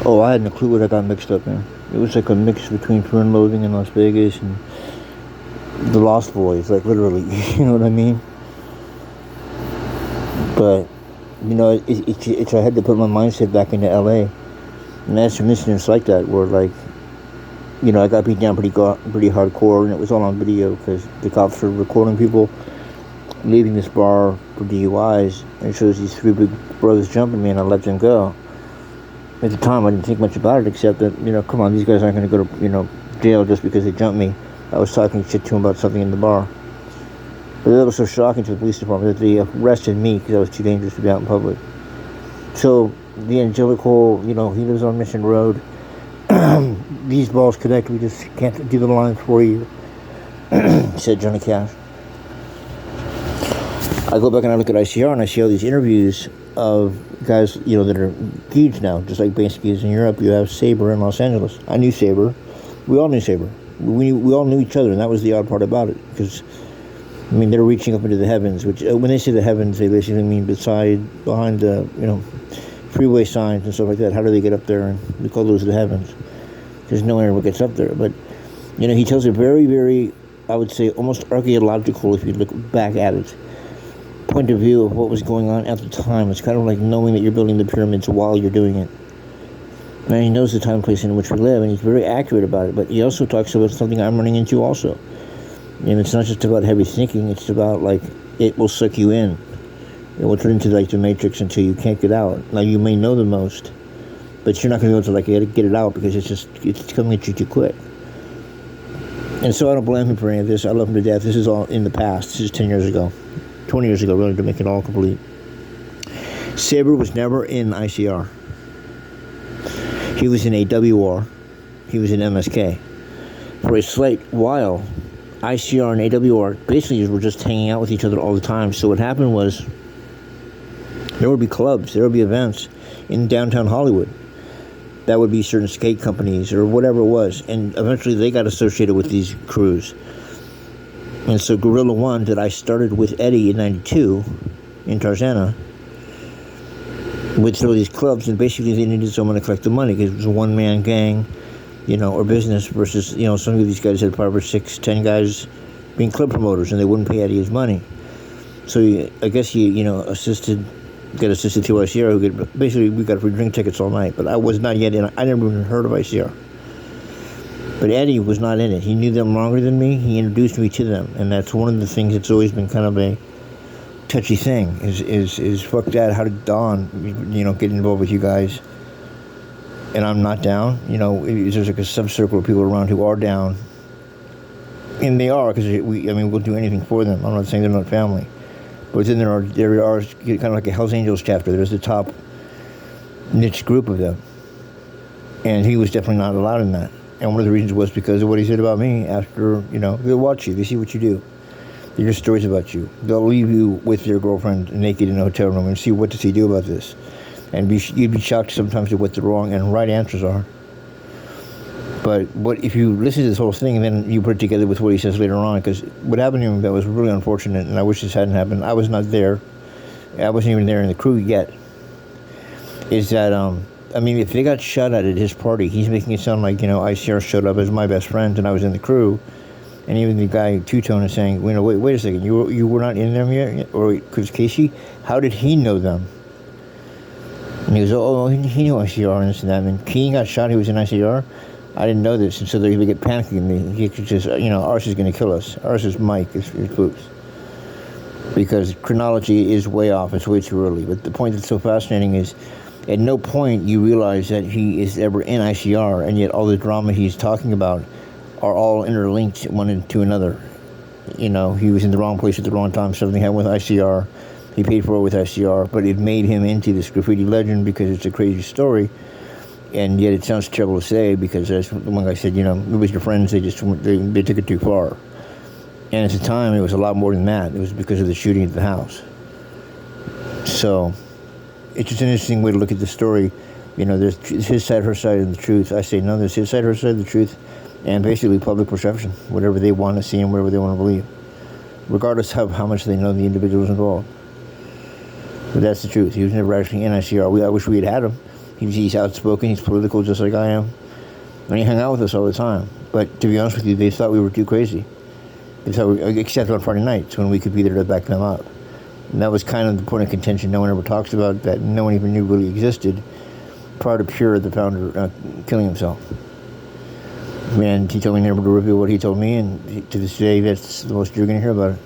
Oh, I had no clue what I got mixed up in. It was like a mix between Fear and Loathing in Las Vegas and The Lost Boys, like literally. You know what I mean? But it's I had to put my mindset back into LA, and I had some incidents like that where like I got beat down pretty hardcore, and it was all on video because the cops were recording people leaving this bar for DUIs, and it shows these three big brothers jumping me, and I let them go. At the time, I didn't think much about it, except that, come on, these guys aren't going to go to, jail just because they jumped me. I was talking shit to them about something in the bar. But that was so shocking to the police department that they arrested me because I was too dangerous to be out in public. So, the Angelical, he lives on Mission Road. These balls connect, we just can't do the lines for you, said Johnny Cash. I go back and I look at ICR and I see all these interviews of guys, that are huge now, just like basically is in Europe. You have Saber in Los Angeles. I knew Saber. We all knew Saber. We all knew each other, and that was the odd part about it. Because, they're reaching up into the heavens, which, when they say the heavens, they basically mean behind the, freeway signs and stuff like that. How do they get up there? And we call those the heavens. Because no one ever gets up there. But, he tells a very, very, I would say, almost archaeological, if you look back at it, point of view of what was going on at the time. It's kind of like knowing that you're building the pyramids while you're doing it. And he knows the time and place in which we live, and he's very accurate about it. But he also talks about something I'm running into also. And it's not just about heavy thinking, it's about, like, it will suck you in. It will turn into, like, the Matrix until you can't get out. Now, you may know the most, but you're not going to be able to, like, get it out because it's coming at you too quick. And so I don't blame him for any of this. I love him to death. This is all in the past. This is 10 years ago. 20 years ago, really, to make it all complete. Saber was never in ICR. He was in AWR. He was in MSK. For a slight while, ICR and AWR basically were just hanging out with each other all the time. So what happened was, there would be clubs, there would be events in downtown Hollywood. That would be certain skate companies or whatever it was. And eventually they got associated with these crews. And so Gorilla One, that I started with Eddie in 92 in Tarzana, would throw these clubs, and basically they needed someone to collect the money because it was a one-man gang, or business versus, some of these guys had 5 or 6, 10 guys being club promoters, and they wouldn't pay Eddie his money. So I guess he, got assisted to ICR, who could, basically we got free drink tickets all night, but I was not yet in. I never even heard of ICR. But Eddie was not in it. He knew them longer than me. He introduced me to them, and that's one of the things that's always been kind of a touchy thing. Is fuck that. How did Don, get involved with you guys? And I'm not down. There's like a subcircle of people around who are down, and they are because we'll do anything for them. I'm not saying they're not family, but then there are kind of like a Hell's Angels chapter. There's the top niche group of them, and he was definitely not allowed in that. And one of the reasons was because of what he said about me after, they'll watch you, they see what you do. They hear stories about you. They'll leave you with your girlfriend naked in a hotel room and see what does he do about this. And you'd be shocked sometimes at what the wrong and right answers are. But if you listen to this whole thing and then you put it together with what he says later on, because what happened to him that was really unfortunate, and I wish this hadn't happened, I was not there. I wasn't even there in the crew yet, is that, if they got shot at his party, he's making it sound like, ICR showed up as my best friend and I was in the crew. And even the guy, Two-Tone, is saying, wait a second, you were not in them yet? Or because Casey, how did he know them? And he goes, he knew ICR and this and that. And then Keen got shot, he was in ICR. I didn't know this. And so they would get panicky in me. He could just, ours is going to kill us. Ours is Mike, it's Boots. Because chronology is way off, it's way too early. But the point that's so fascinating is, at no point you realize that he is ever in ICR, and yet all the drama he's talking about are all interlinked one into another. He was in the wrong place at the wrong time. Something happened with ICR. He paid for it with ICR, but it made him into this graffiti legend because it's a crazy story. And yet it sounds terrible to say because, as one guy said, it was your friends, they took it too far. And at the time, it was a lot more than that. It was because of the shooting at the house. So it's just an interesting way to look at the story. There's his side, her side, and the truth. I say no, there's his side, her side, the truth, and basically public perception, whatever they want to see and whatever they want to believe, regardless of how much they know the individuals involved. But that's the truth. He was never actually in ICR. I wish we had him. He's outspoken. He's political, just like I am, and he hung out with us all the time. But to be honest with you, they thought we were too crazy. They thought except on Friday nights when we could be there to back them up. And that was kind of the point of contention no one ever talks about, that no one even knew really existed prior to Pure, the founder, killing himself. And he told me never to reveal what he told me, and to this day, that's the most you're going to hear about it.